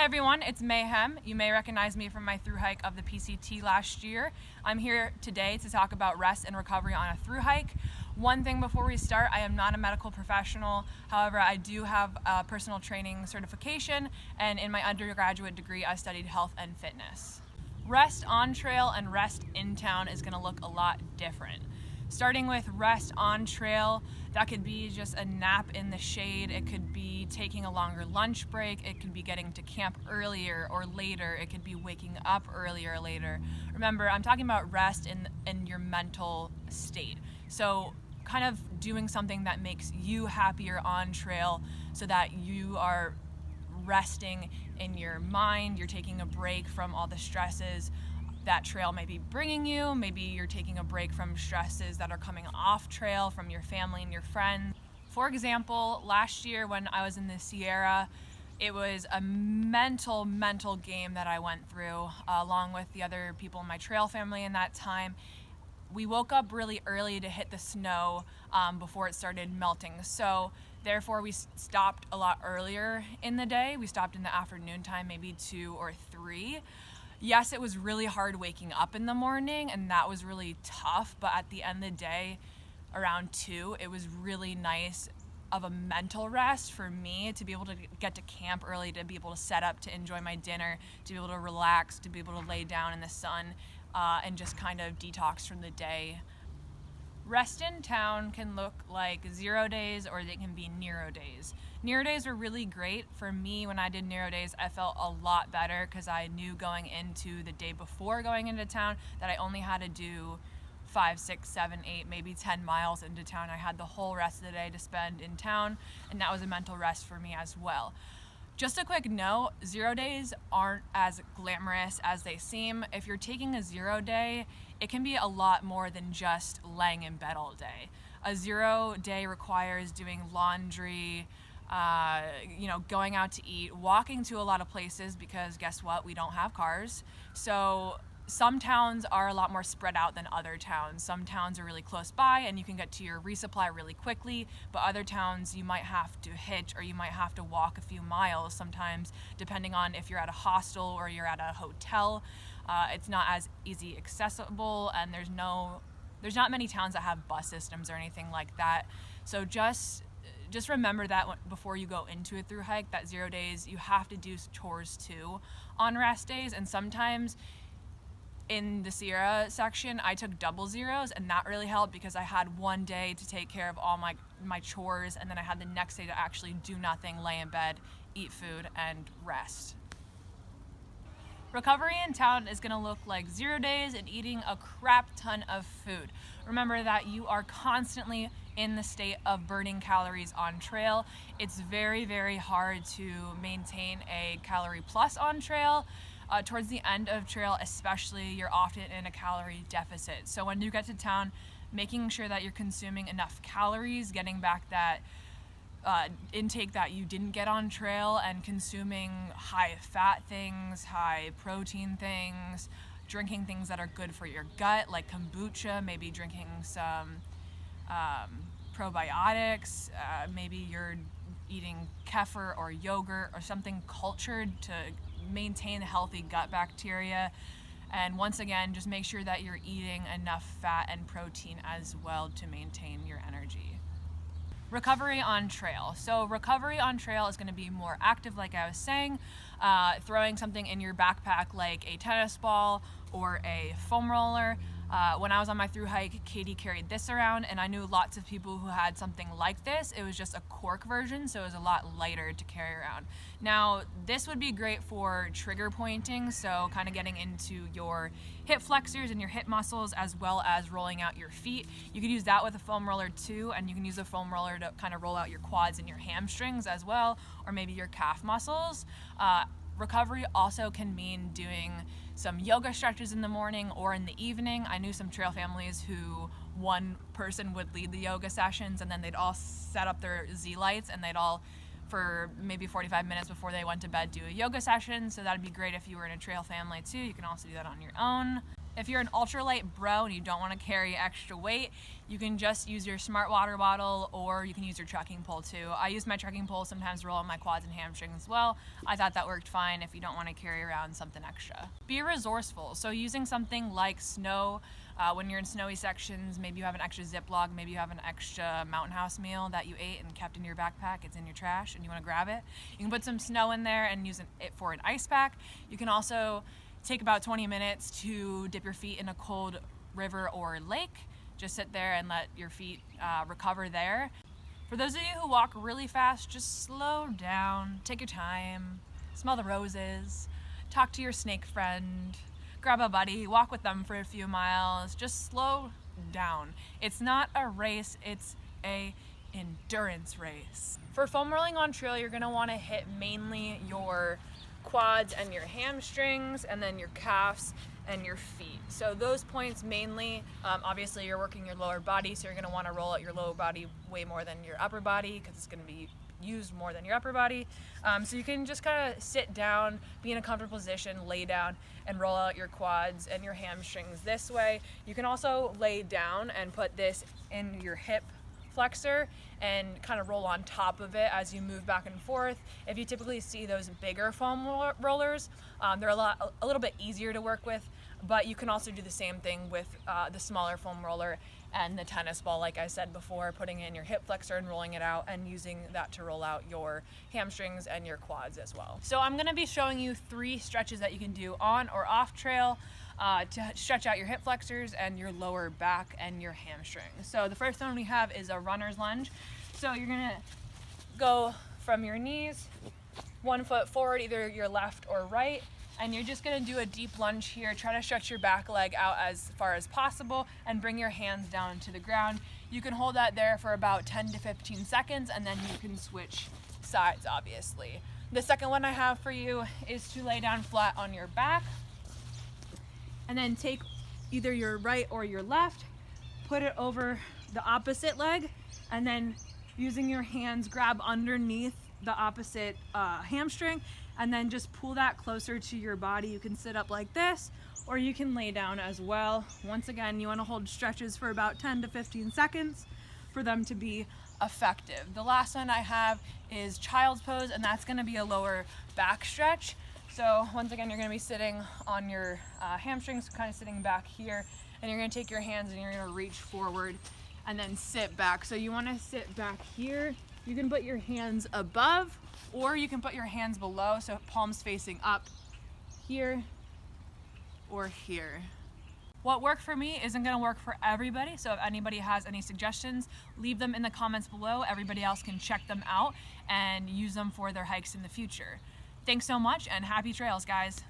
everyone, it's Mayhem. You may recognize me from my thru-hike of the PCT last year. I'm here today to talk about rest and recovery on a thru-hike. One thing before we start, I am not a medical professional. However, I do have a personal training certification, and in my undergraduate degree, I studied health and fitness. Rest on trail and rest in town is going to look a lot different. Starting with rest on trail, that could be just a nap in the shade, it could be taking a longer lunch break, it could be getting to camp earlier or later, it could be waking up earlier or later. Remember, I'm talking about rest in your mental state. So kind of doing something that makes you happier on trail so that you are resting in your mind, you're taking a break from all the stresses that trail may be bringing you. Maybe you're taking a break from stresses that are coming off trail from your family and your friends. For example, last year when I was in the Sierra, it was a mental game that I went through along with the other people in my trail family in that time. We woke up really early to hit the snow before it started melting. So therefore we stopped a lot earlier in the day. We stopped in the afternoon time, maybe 2 or 3. Yes, it was really hard waking up in the morning and that was really tough, but at the end of the day, around 2, it was really nice of a mental rest for me to be able to get to camp early, to be able to set up, to enjoy my dinner, to be able to relax, to be able to lay down in the sun and just kind of detox from the day. Rest in town can look like 0 days or they can be Nero days. Nero days were really great. For me, when I did Nero days, I felt a lot better because I knew going into the day before going into town that I only had to do 5, 6, 7, 8, maybe 10 miles into town. I had the whole rest of the day to spend in town, and that was a mental rest for me as well. Just a quick note, 0 days aren't as glamorous as they seem. If you're taking a 0 day, it can be a lot more than just laying in bed all day. A 0 day requires doing laundry, going out to eat, walking to a lot of places because guess what? We don't have cars. So some towns are a lot more spread out than other towns. Some towns are really close by and you can get to your resupply really quickly, but other towns you might have to hitch or you might have to walk a few miles sometimes, depending on if you're at a hostel or you're at a hotel. It's not as easy accessible, and there's not many towns that have bus systems or anything like that. So just remember that before you go into a thru-hike, that 0 days, you have to do chores too on rest days, and sometimes in the Sierra section, I took double zeros, and that really helped because I had 1 day to take care of all my chores, and then I had the next day to actually do nothing, lay in bed, eat food, and rest. Recovery in town is going to look like 0 days and eating a crap ton of food. Remember that you are constantly in the state of burning calories on trail. It's very hard to maintain a calorie plus on trail. Towards the end of trail especially, you're often in a calorie deficit. So when you get to town, making sure that you're consuming enough calories, getting back that intake that you didn't get on trail, and consuming high fat things, high protein things, drinking things that are good for your gut like kombucha, maybe drinking some probiotics, maybe you're eating kefir or yogurt or something cultured to maintain healthy gut bacteria. And once again, just make sure that you're eating enough fat and protein as well to maintain your energy. Recovery on trail. So recovery on trail is going to be more active, like I was saying, throwing something in your backpack like a tennis ball or a foam roller. When I was on my thru-hike, Katie carried this around, and I knew lots of people who had something like this. It was just a cork version, so it was a lot lighter to carry around. Now, this would be great for trigger pointing, so kind of getting into your hip flexors and your hip muscles, as well as rolling out your feet. You could use that with a foam roller too, and you can use a foam roller to kind of roll out your quads and your hamstrings as well, or maybe your calf muscles. Recovery also can mean doing some yoga stretches in the morning or in the evening. I knew some trail families who one person would lead the yoga sessions, and then they'd all set up their Z lights and they'd all, for maybe 45 minutes before they went to bed, do a yoga session. So that'd be great if you were in a trail family too. You can also do that on your own. If you're an ultralight bro and you don't want to carry extra weight, you can just use your smart water bottle, or you can use your trekking pole too. I use my trekking pole sometimes to roll on my quads and hamstrings as well. I thought that worked fine if you don't want to carry around something extra. Be resourceful. So using something like snow, when you're in snowy sections, maybe you have an extra Ziploc, maybe you have an extra Mountain House meal that you ate and kept in your backpack, it's in your trash and you want to grab it. You can put some snow in there and use it for an ice pack. You can also take about 20 minutes to dip your feet in a cold river or lake. Just sit there and let your feet recover there. For those of you who walk really fast, just slow down, take your time, smell the roses, talk to your snake friend, grab a buddy, walk with them for a few miles, just slow down. It's not a race, it's a endurance race. For foam rolling on trail, you're gonna wanna hit mainly your quads and your hamstrings, and then your calves and your feet. So those points mainly, obviously you're working your lower body, so you're gonna wanna roll out your lower body way more than your upper body, because it's gonna be used more than your upper body. So you can just kind of sit down, be in a comfortable position, lay down, and roll out your quads and your hamstrings this way. You can also lay down and put this in your hip flexor and kind of roll on top of it as you move back and forth. If you typically see those bigger foam rollers, they're a little bit easier to work with, but you can also do the same thing with the smaller foam roller and the tennis ball, like I said before, putting it in your hip flexor and rolling it out and using that to roll out your hamstrings and your quads as well. So I'm gonna be showing you 3 stretches that you can do on or off trail to stretch out your hip flexors and your lower back and your hamstrings. So the first one we have is a runner's lunge. So you're gonna go from your knees, 1 foot forward, either your left or right, and you're just gonna do a deep lunge here. Try to stretch your back leg out as far as possible and bring your hands down to the ground. You can hold that there for about 10 to 15 seconds, and then you can switch sides, obviously. The second one I have for you is to lay down flat on your back, and then take either your right or your left, put it over the opposite leg, and then using your hands grab underneath the opposite hamstring, and then just pull that closer to your body. You can sit up like this, or you can lay down as well. Once again, you want to hold stretches for about 10 to 15 seconds for them to be effective. The last one I have is child's pose, and that's going to be a lower back stretch. So once again, you're going to be sitting on your hamstrings, kind of sitting back here, and you're going to take your hands and you're going to reach forward and then sit back. So you want to sit back here. You can put your hands above, or you can put your hands below, so palms facing up here or here. What worked for me isn't gonna work for everybody, so if anybody has any suggestions, leave them in the comments below. Everybody else can check them out and use them for their hikes in the future. Thanks so much, and happy trails, guys.